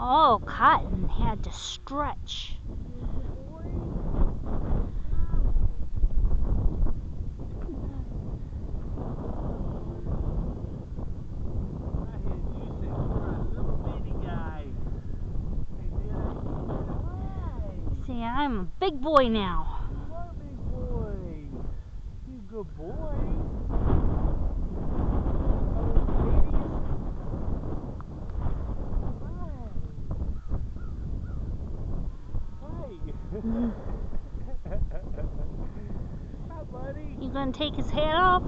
Oh, Cotton had to stretch. See, I'm a big boy now. You are a big boy. You good boy. Hi, buddy. You gonna take his hat off?